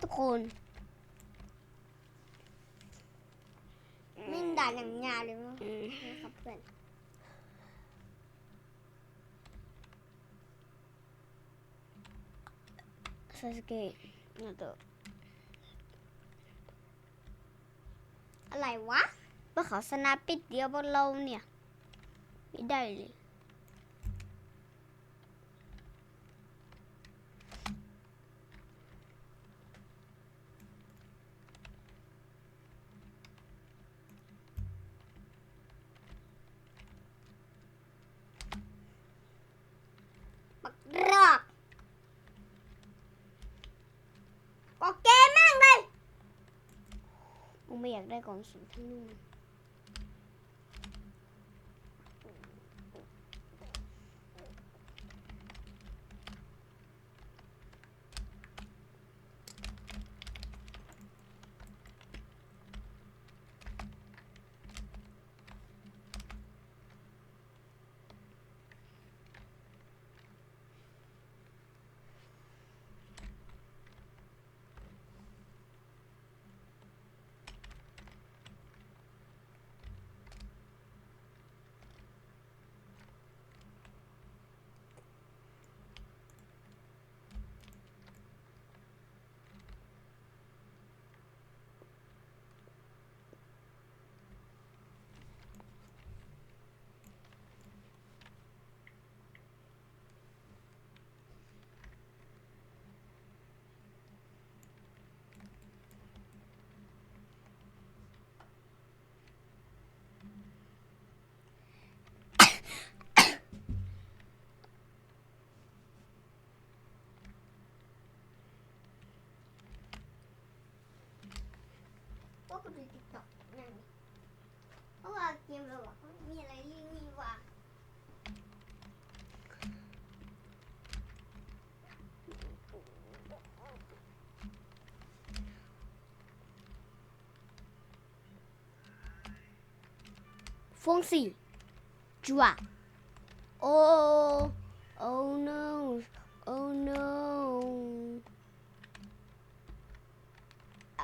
ทุกคนไม่ด่าอย่างยาวเลยมั้งนะครับเพื่อนซาสเกะน่าจะ อะไรวะว่าเขาสนาปิดเดียวบนเราเนี่ยไม่ได้เลยปักรอกก็เกมแม่งเลย มึงไม่อยากได้กล่องสุ่มทั้งนู้นก็กูดูติ๊กต็อกนั่นเพราะว่าเกมเราอะมีอะไรรีวิวว่ะ ฟงสี่จั่วโอ้โอ้ no โอ้ no ไอ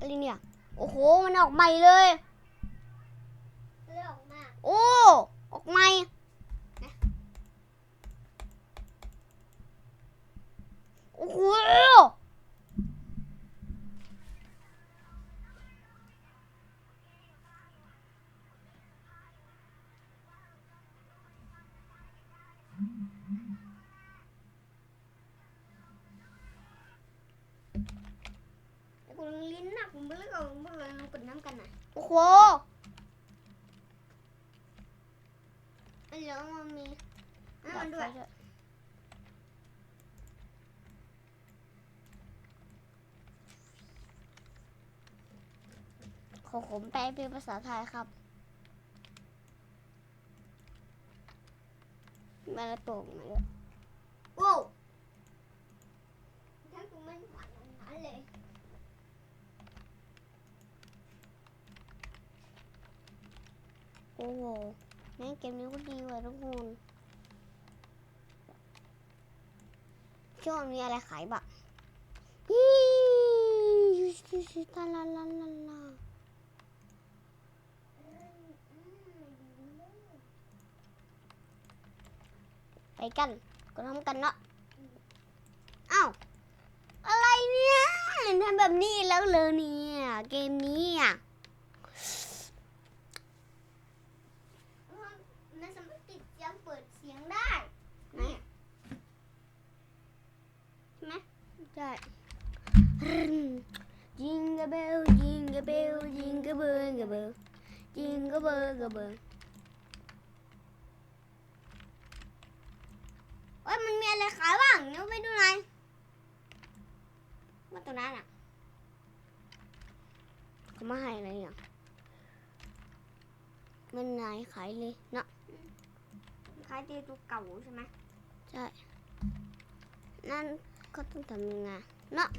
อะไรเนี่ย โอ้โห มันออกใหม่เลย เลือกมาก โอ้ ออกใหม่นะโอ้โห แต่กูลิ้นหนักผมไม่เลือกเอาพวกเราลงกดน้ำกันนะ โอ้โห อันเหลืองมันมีน้ำมันด้วย ขอผมแปลเป็นภาษาไทยครับมาละโป่งมาเลย โว้วถ้ากูไม่ผ่านนั้นเลย โอ้โหแม่งเกมนี้ก็ดีว่ะทุกคนช่วงนี้อะไรขายบ้างยี่ตาลาลาลาลาไปกันก็ทำกันเนาะอ้าวอะไรเนี่ยทำแบบนี้แล้วเลยเนี่ยเกมนี้อ่ะ มันสามารถปิดเสียงเปิดเสียงได้เนี่ย ใช่ไหมใช่ Jingle bell jingle bell jingle bell bell jingle bell bell เอ้ยมันมีอะไรขายบ้างเดี๋ยวไปดูหน่อยว่าตัวนั้นอ่ะเขามาให้อะไรอ่ะมันไหนขายเลยเนาะ คล้ายตีตัวเก่าใช่ไหม ใช่นั่นเขาต้องทำยังไงเนาะ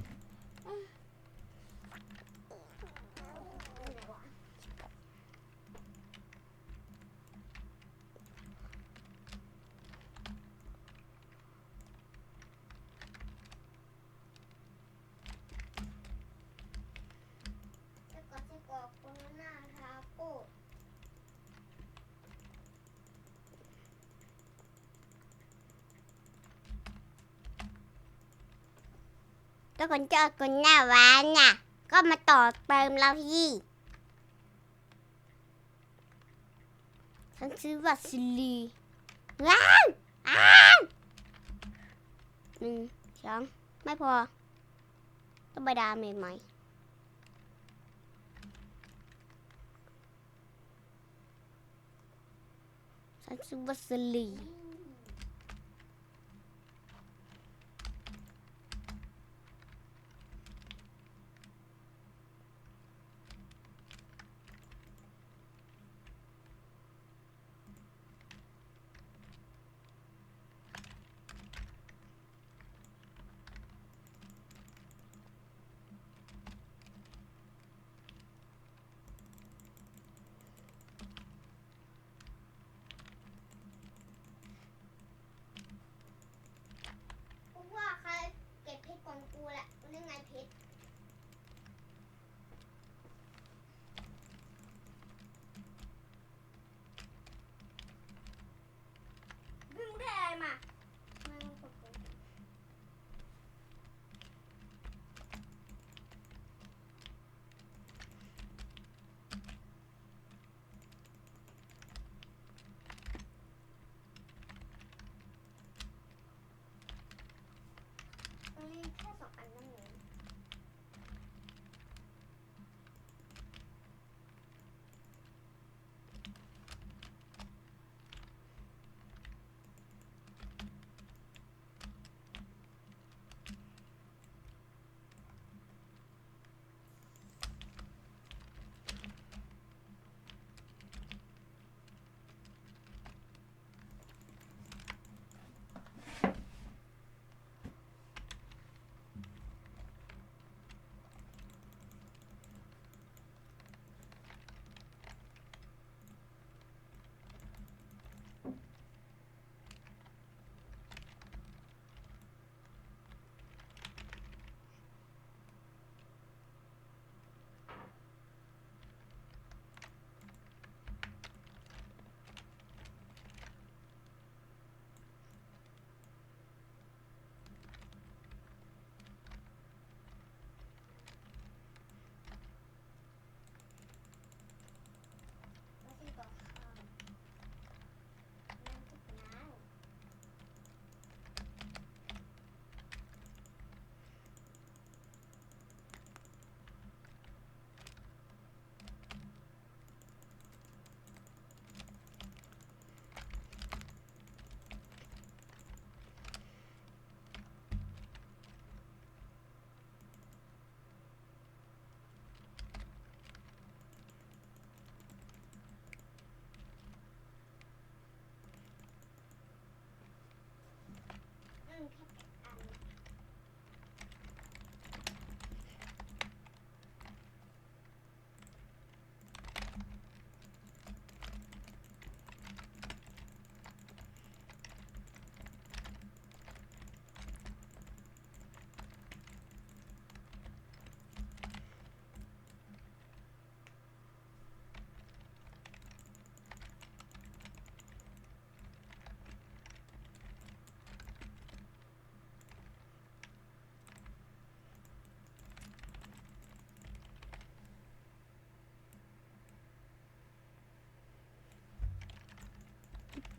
จะกดจะกรอกโคโรนาทาโก้ ถ้าคนเจอคนหน้าหวานน่ะก็มาต่อเติมเราที่ฉันชื่อว่าซิลีว้าว1 2ไม่พอต้องไปดาเมจใหม่ฉันชื่อว่าซิลี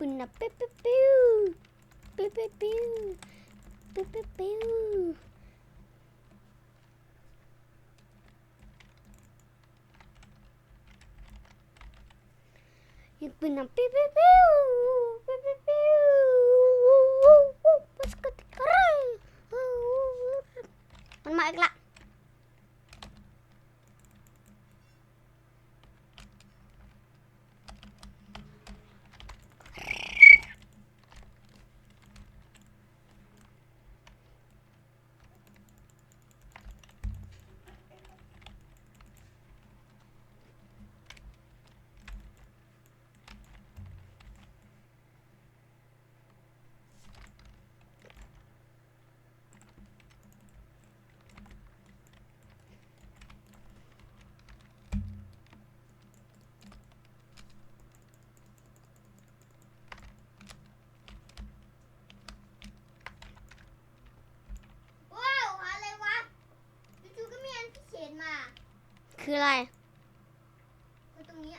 ปุ่นนะปิ้วปิ้วปิ้วปิ้วปิ้วปิ้วปิ้วปิ้วปิ้วญี่ปุ่นนะปิ้วปิ้วปิ้วปิ้วปิ้วปิ้วปัสกัดกระมันมาอีกละว้าวอะไรวะจู่ๆก็มีอันพิเศษมา คืออะไร ก็ตรงนี้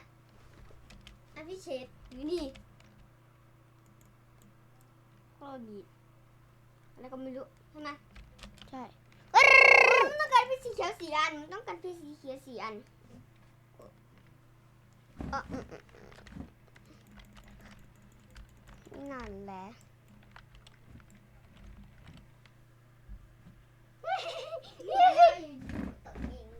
อันพิเศษอยู่นี่ ก็บีด อะไรก็ไม่รู้ใช่ไหม ใช่ มันต้องการเป็นสีเขียว4 อันมันต้องการเป็นสีเขียว4 อัน นั่นแหละ ตกเอง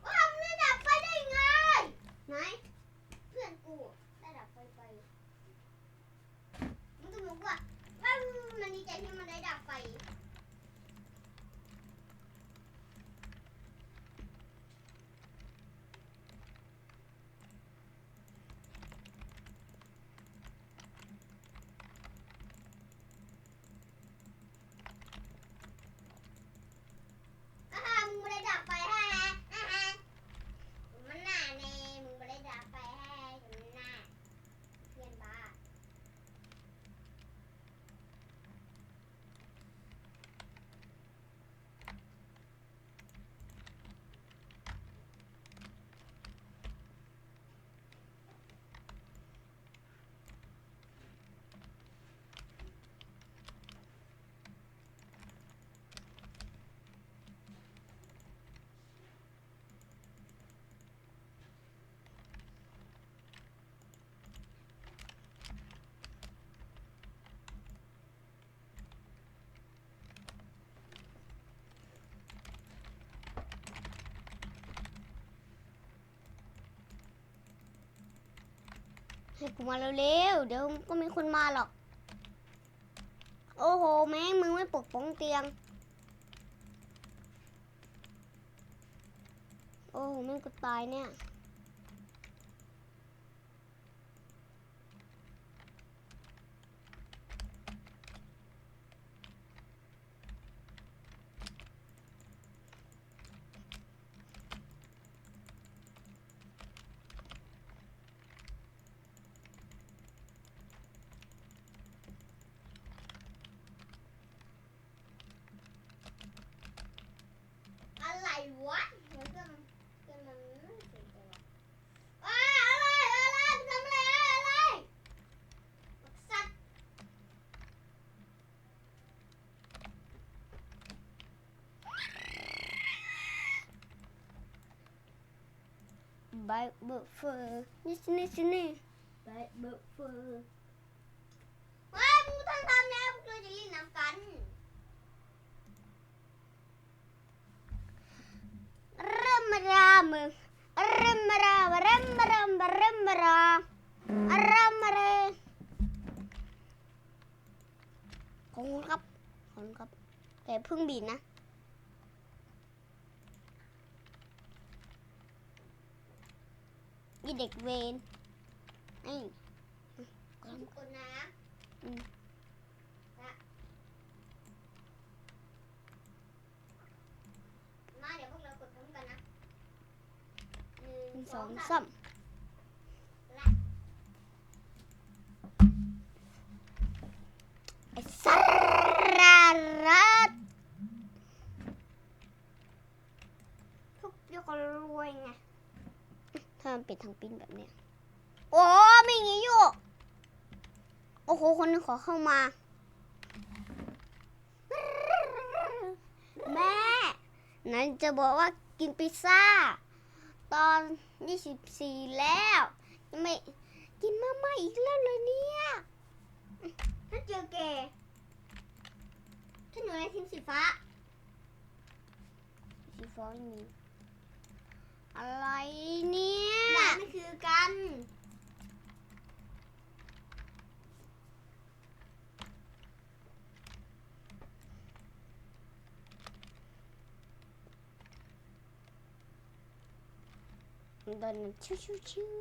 ว้าวมันได้ดับไฟได้ไงไหนเพื่อนกูได้ดับไฟไปมันก็บอกว่ามันดีใจที่มันได้ดับไฟมึงไม่ได้ดับไฟให้มันหน้าแน่มึงไม่ได้ดับไฟให้มันหน้าเพื่อนบ้า ให้กูมาเร็วๆเดี๋ยวก็มีคนมาหรอก โอ้โหแม่งมึงไม่ปกป้องเตียง โอ้โหแม่งกูตายเนี่ย อะไรวะเดี๋ยวเพื่อนมันไม่สนใจวะอะไรมึงทำอะไรบักสัตว์ ใบเบอร์เฟอร์นี่สินี่สินี่ ไปเบิกเฟอร์มึงต้องทำแล้วเราจะเล่นน้ำกัน เริ่มมารามึงเริ่มมาราเริ่มมาราเริ่มมาราเริ่มมาเรขอบคุณครับขอบคุณครับ แต่เพิ่งบีดนะอีเด็กเวนไอ้ กดน้ำมาเดี๋ยวพวกเรากดพร้อมกันนะ 1 2 3 รัด ทุกเดียวก็รวยไง ถ้ามันเป็นทางปิ้นแบบเนี้ยโอ้ไม่งี้อยู่ โอ้โห คนนึงขอเข้ามา แม่นั้นจะบอกว่ากินพิซซ่า ตอน24แล้วยังไม่กินมาม่าอีกแล้วเลยเนี่ย ถ้าเจอแกถ้าหนูในทีมสีฟ้า สีฟ้าไม่มีอะไรเนี่ย ด่านนี่คือกัน เดินชิวชิวชิว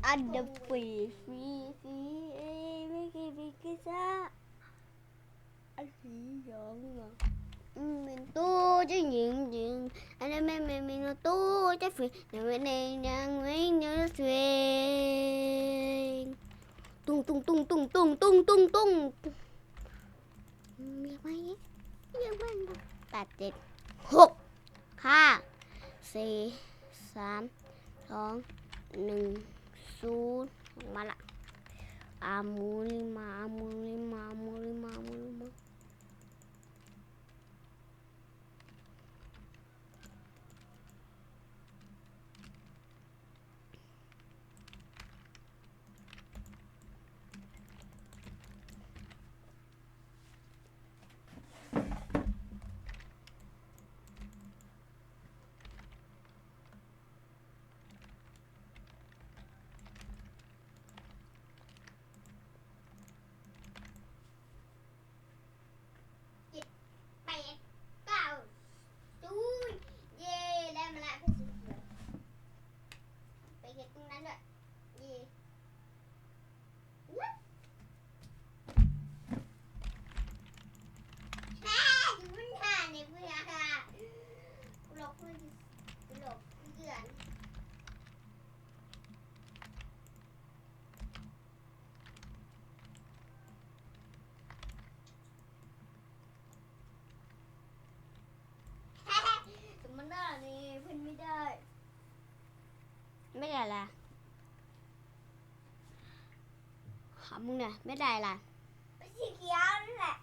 อันเดอร์ฟีฟีฟีเอไม่กี่พิซซ่าอันสีเหลืองเหรอเป็นตู้จะยิงยิงอันนั้นไม่เป็นตู้จะฟีแต่ไม่ในยังไม่เนื้อสวยตุ้งตุ้งตุ้งตุ้งตุ้งตุ้งตุ้งตุ้งมีไหมยังไม่8 7 6 5 4 3 2 1 0มาละอามูลิมาอามูลิมาอามูลิมาอามูลิมา8 9ตู้เย่ได้มาละเป็นสีเขียวไปเก็บตรงนั้นด้วยเย่อยู่บนฐานเนี่ยเพื่อนค่ะหลอกเพื่อนหลอกเพื่อน สมมติว่านี่เพื่อนไม่ได้ ไม่ได้ละหามึงเนี่ยไม่ได้ละ สีเขียวนั่นแหละ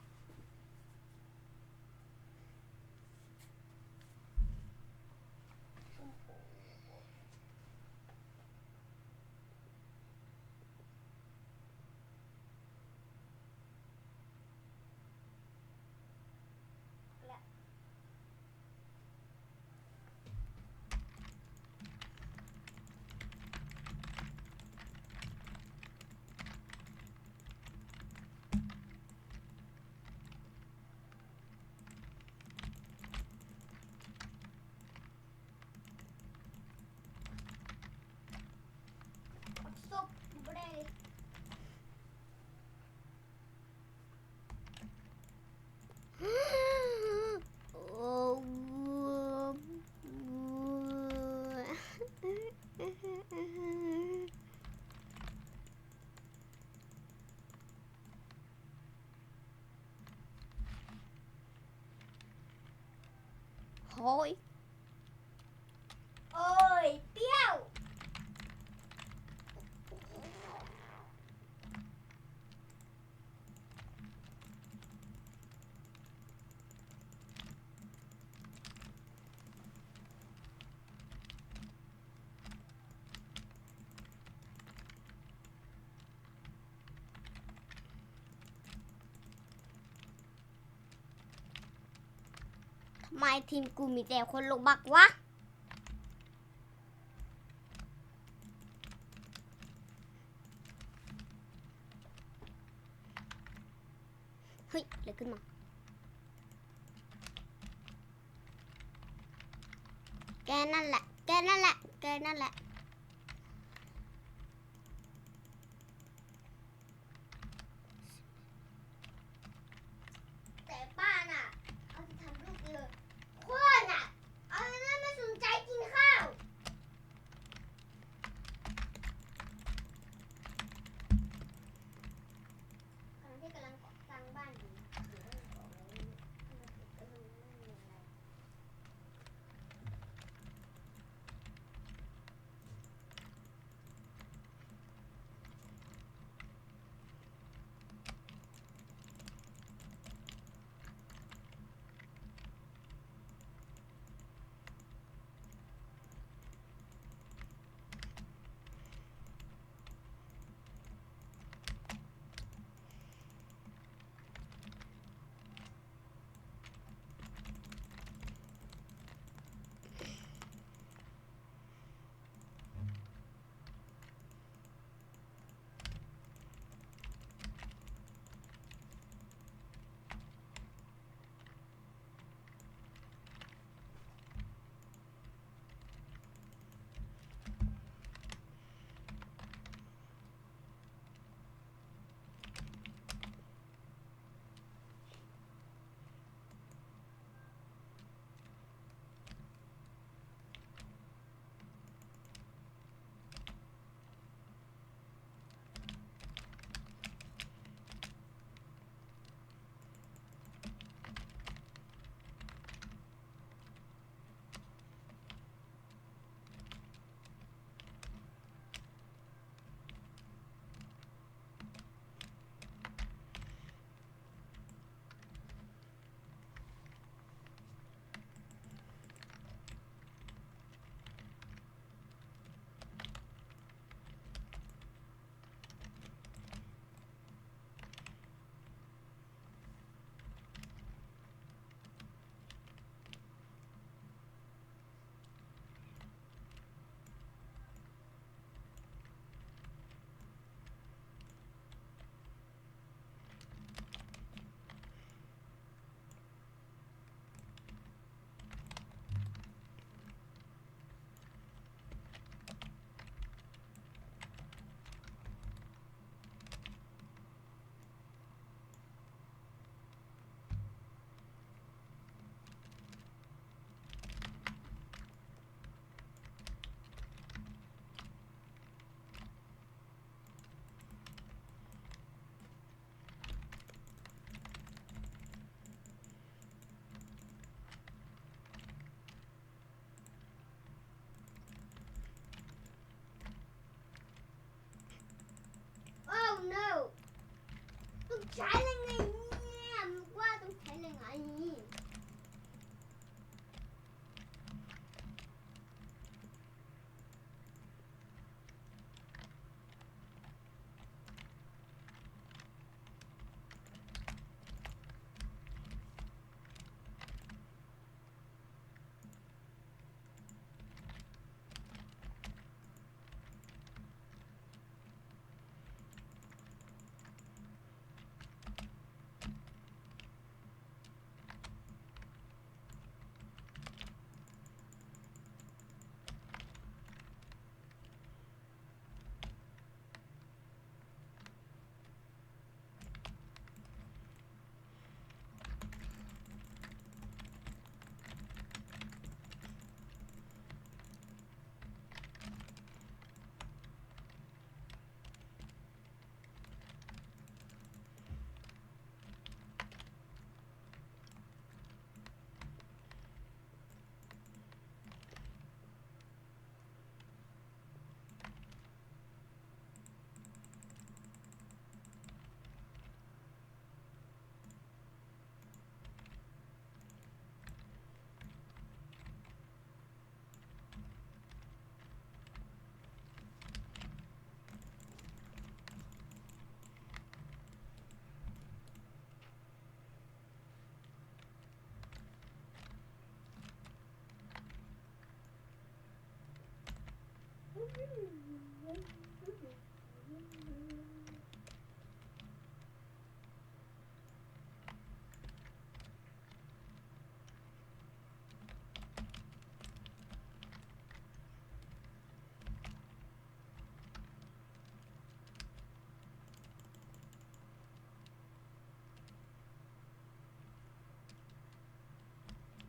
ซุปไม่ได้ โอ้โหย โอ้ยเปรี้ยว ทำไมทีมกูมีแต่คนลงบักวะ เฮ้ยอะไรขึ้นมาแกนั่นแหละแกนั่นแหละแกนั่นแหละ แต่ป้าน่ะเอาจะทำลูกเลยโคตรน่ะเอาแล้วไม่สนใจกินข้าวขณะที่กำลังก่อสร้างบ้านอยู่อยู่นั่นก่อนแล้วมันติดก็ไม่มีอะไร Oh no ต้องใช้ยังไงเนี่ยมันว่าต้องใช้ยังไง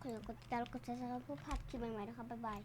อย่าลืมกดติดตามและกดซับสไครป์เพื่อพลาดคลิปใหม่ๆนะครับบ๊ายบาย